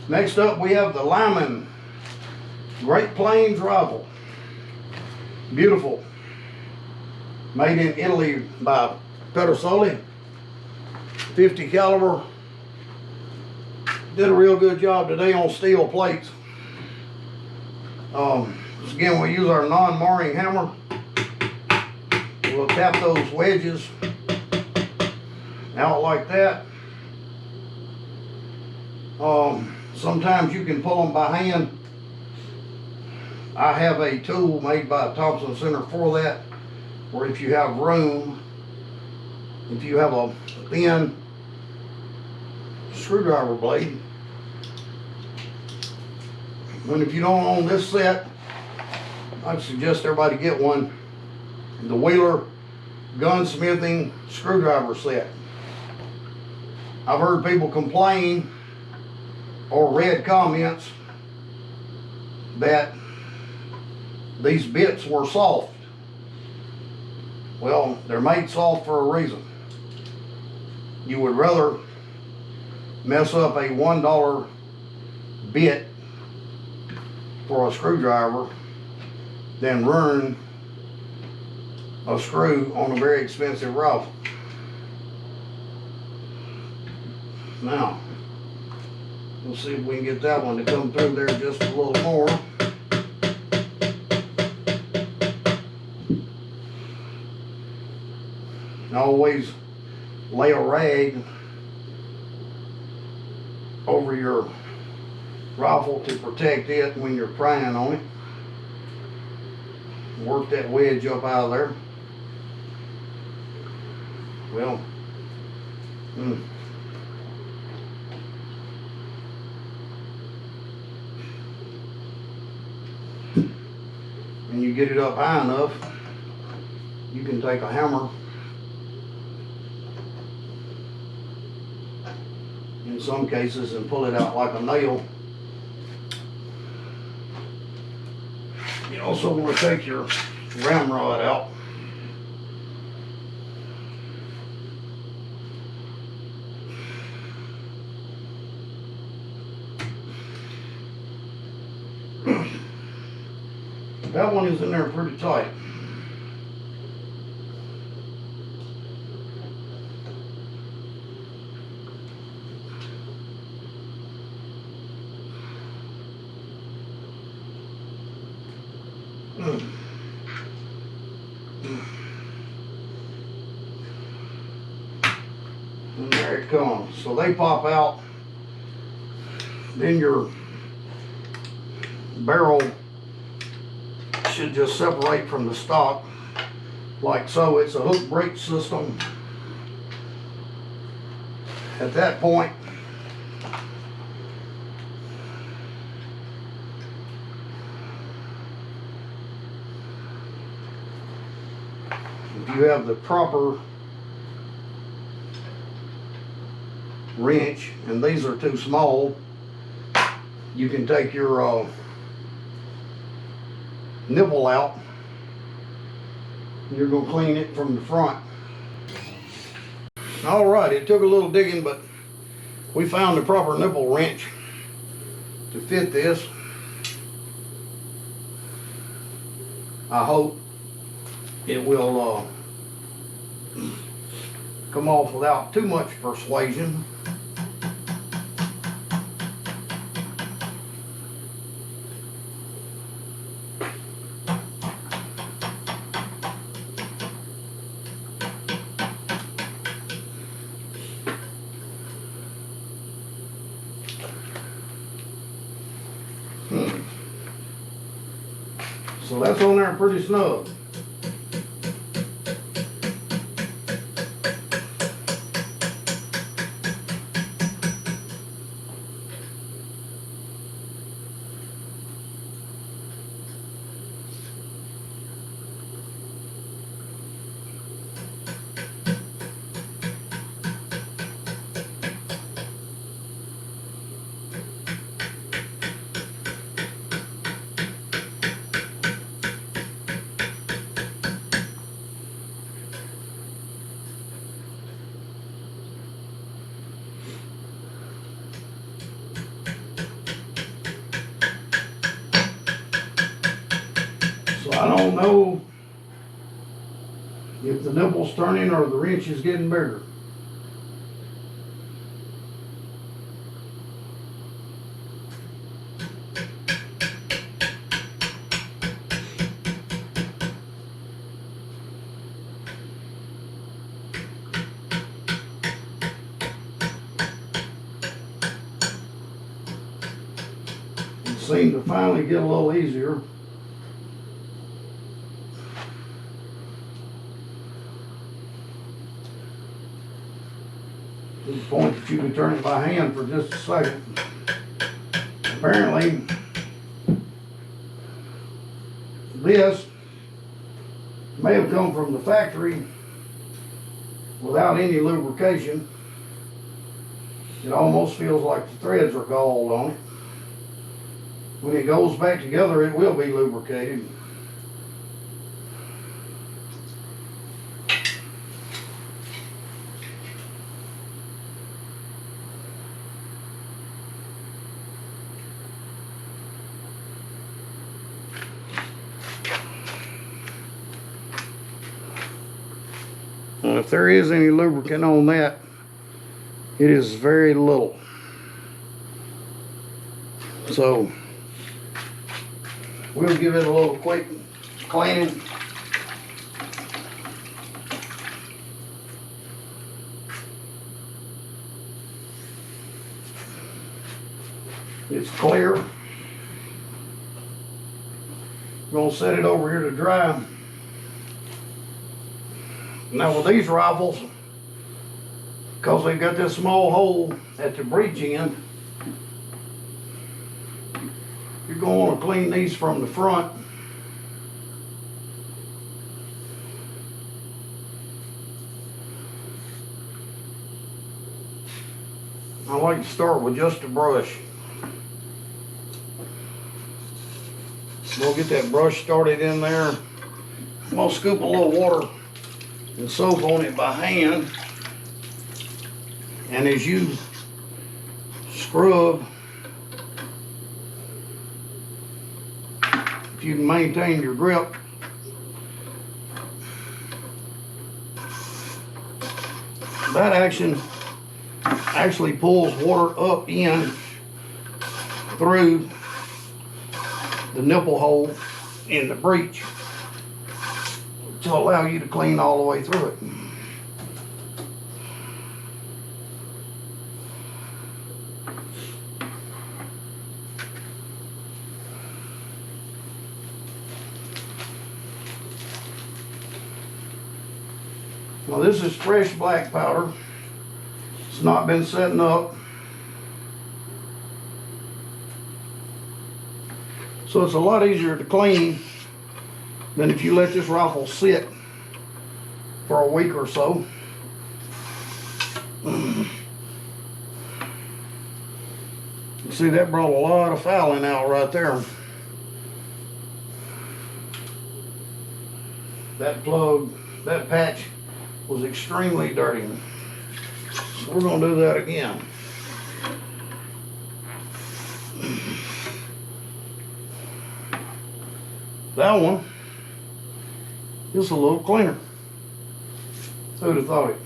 Next up we have the Lyman Great Plains rifle. Beautiful. Made in Italy by Pedersoli. 50 caliber. Did a real good job today on steel plates. Again, we use our non-marring hammer. We'll tap those wedges out like that. Sometimes you can pull them by hand. I have a tool made by Thompson Center for that, where if you have room, if you have a thin screwdriver blade, and if you don't own this set, I'd suggest everybody get one. The Wheeler Gunsmithing Screwdriver Set. I've heard people complain or read comments that these bits were soft. Well, they're made soft for a reason. You would rather mess up a $1 bit for a screwdriver than ruin a screw on a very expensive rifle. Now, we'll see if we can get that one to come through there just a little more. And always lay a rag over your rifle to protect it when you're prying on it. Work that wedge up out of there. Well, when you get it up high enough, you can take a hammer in some cases and pull it out like a nail. You also want to take your ramrod out. That one is in there pretty tight. And there it comes. So they pop out. Then your barrel should just separate from the stock like so. It's a hook brake system. At that point, if you have the proper wrench, and these are too small, you can take your nipple out. You're going to clean it from the front. Alright, it took a little digging, but we found the proper nipple wrench to fit this. I hope it will come off without too much persuasion. So that's on there pretty snug. I don't know if the nipple's turning or the wrench is getting bigger. It seemed to finally get a little easier. To the point that you can turn it by hand for just a second. Apparently, this may have come from the factory without any lubrication. It almost feels like the threads are galled on it. When it goes back together, it will be lubricated. And if there is any lubricant on that, it is very little. So we'll give it a little quick cleaning. It's clear. Gonna set it over here to dry. Now with these rifles, because they've got this small hole at the breech end, you're going to want to clean these from the front. I like to start with just a brush. We'll get that brush started in there. I'm going to scoop a little water and soap on it by hand. And as you scrub, if you can maintain your grip, that action actually pulls water up in through the nipple hole in the breech to allow you to clean all the way through it. Now this is fresh black powder. It's not been setting up. So it's a lot easier to clean than if you let this rifle sit for a week or so. You see, that brought a lot of fouling out right there. That plug, that patch was extremely dirty. So we're going to do that again. That one is a little cleaner. Who'd have thought it?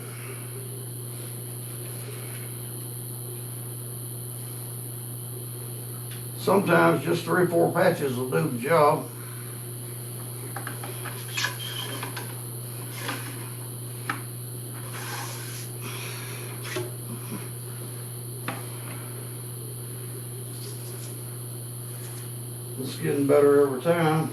Sometimes just 3 or 4 patches will do the job. It's getting better every time.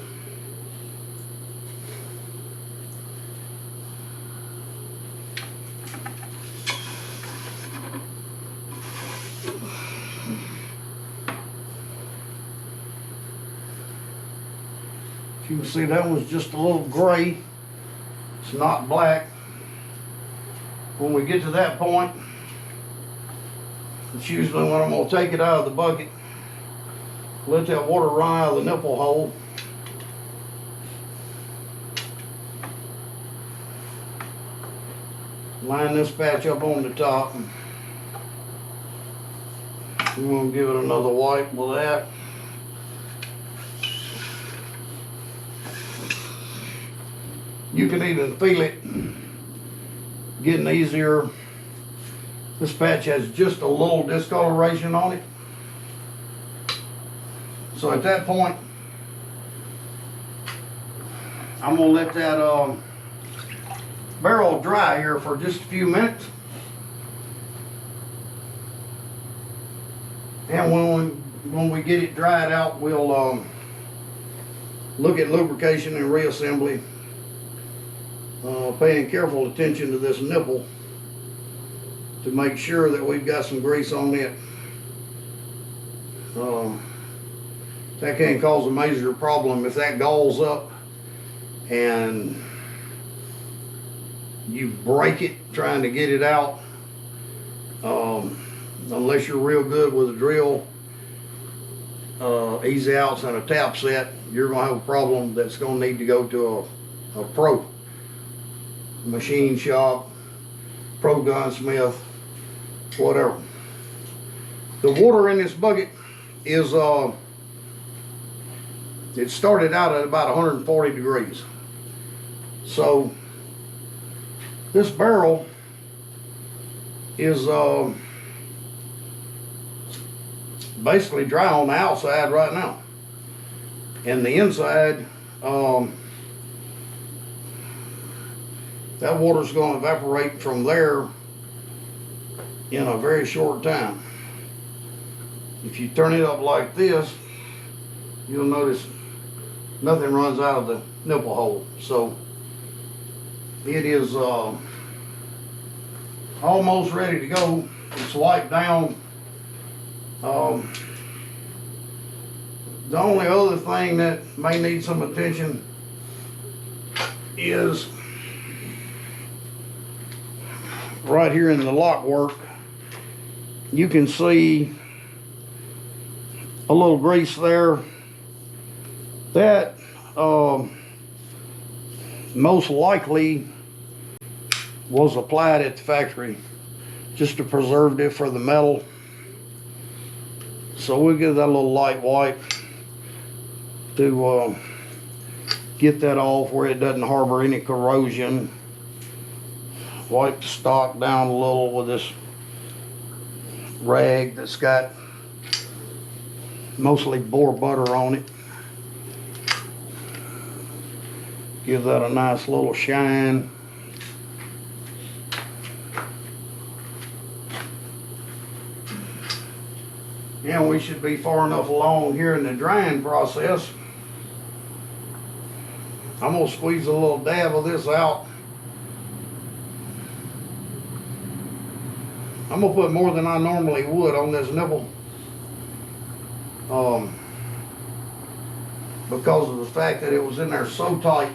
You can see that one's just a little gray. It's not black. When we get to that point, it's usually when I'm going to take it out of the bucket, let that water run out of the nipple hole. Line this patch up on the top. We're going to give it another wipe with that. You can even feel it getting easier. This patch has just a little discoloration on it. So at that point, I'm gonna let that barrel dry here for just a few minutes. And when we get it dried out, we'll look at lubrication and reassembly, paying careful attention to this nipple to make sure that we've got some grease on it. That can cause a major problem if that galls up and you break it trying to get it out. Unless you're real good with a drill, easy outs and a tap set, you're gonna have a problem that's gonna need to go to a pro machine shop, pro gunsmith, whatever. The water in this bucket is it started out at about 140 degrees. So this barrel is basically dry on the outside right now, and the inside, that water's going to evaporate from there in a very short time. If you turn it up like this, you'll notice nothing runs out of the nipple hole. So it is almost ready to go. It's wiped down. The only other thing that may need some attention is right here in the lock work. You can see a little grease there. That most likely was applied at the factory just to preserve it for the metal. So we'll give that a little light wipe to get that off where it doesn't harbor any corrosion. Wipe the stock down a little with this rag that's got mostly boar butter on it. Give that a nice little shine. And we should be far enough along here in the drying process. I'm gonna squeeze a little dab of this out. I'm gonna put more than I normally would on this nipple, because of the fact that it was in there so tight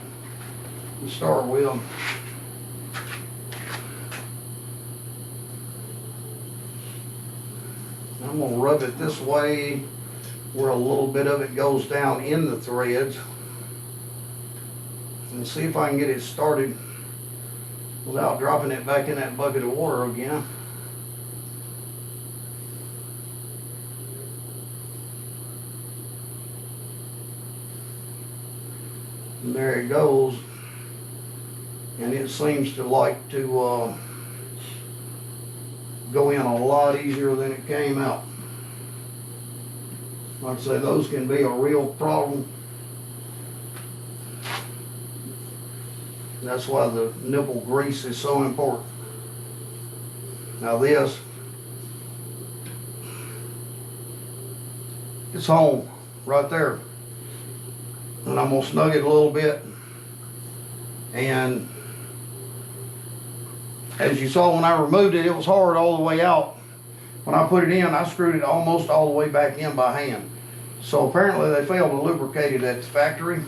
to start with. I'm gonna rub it this way where a little bit of it goes down in the threads, and see if I can get it started without dropping it back in that bucket of water again. And there it goes, and it seems to like to go in a lot easier than it came out. Like I say, those can be a real problem. That's why the nipple grease is so important. Now this, it's home right there. And I'm gonna snug it a little bit. And as you saw when I removed it, it was hard all the way out. When I put it in, I screwed it almost all the way back in by hand. So apparently they failed to lubricate it at the factory.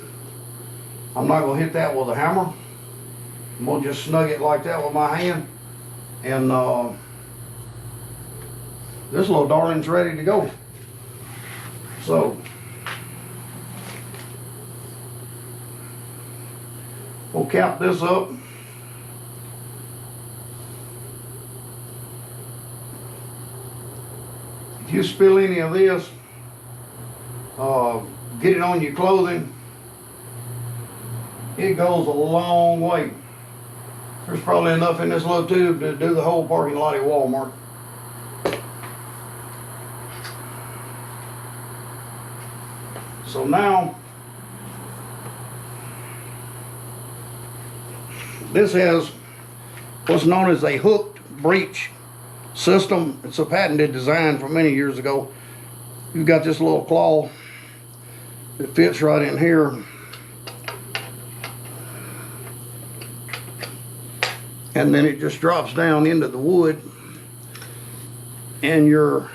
I'm not gonna hit that with a hammer. I'm gonna just snug it like that with my hand. And this little darling's ready to go. So we'll cap this up. If you spill any of this, get it on your clothing. It goes a long way. There's probably enough in this little tube to do the whole parking lot at Walmart. So now, this has what's known as a hooked breech system. It's a patented design from many years ago. You've got this little claw that fits right in here. And then it just drops down into the wood, and your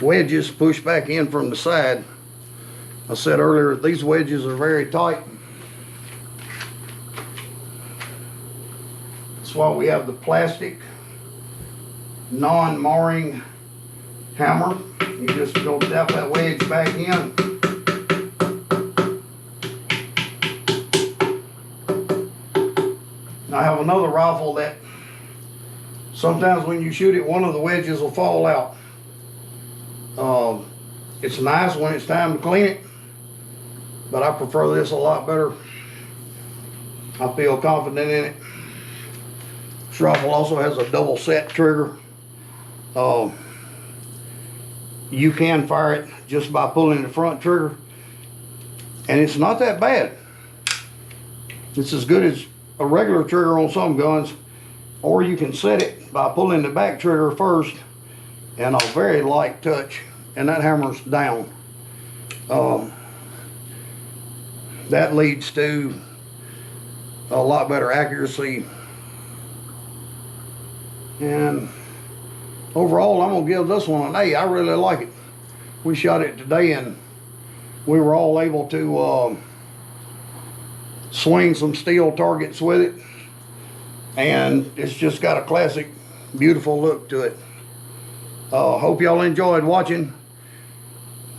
wedges push back in from the side. I said earlier, these wedges are very tight. That's why we have the plastic non-marring hammer. You just go tap that wedge back in. I have another rifle that sometimes when you shoot it, one of the wedges will fall out. It's nice when it's time to clean it, but I prefer this a lot better. I feel confident in it. This rifle also has a double set trigger. You can fire it just by pulling the front trigger, and it's not that bad. It's as good as a regular trigger on some guns, or you can set it by pulling the back trigger first and a very light touch, and that hammers down. That leads to a lot better accuracy, and overall I'm gonna give this one an A. I really like it. We shot it today and we were all able to swing some steel targets with it, and it's just got a classic beautiful look to it. Hope y'all enjoyed watching.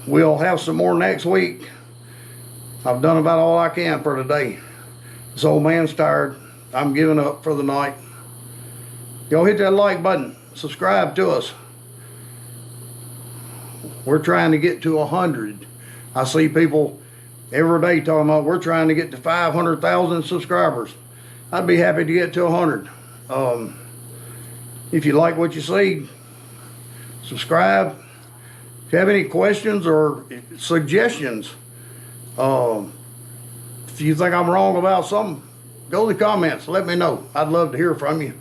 We'll have some more next week. I've done about all I can for today. This old man's tired. I'm giving up for the night. Y'all hit that like button, subscribe to us. We're trying to get to 100. I see people every day talking about we're trying to get to 500,000 subscribers. I'd be happy to get to 100. If you like what you see, subscribe. If you have any questions or suggestions, if you think I'm wrong about something, go to the comments, let me know. I'd love to hear from you.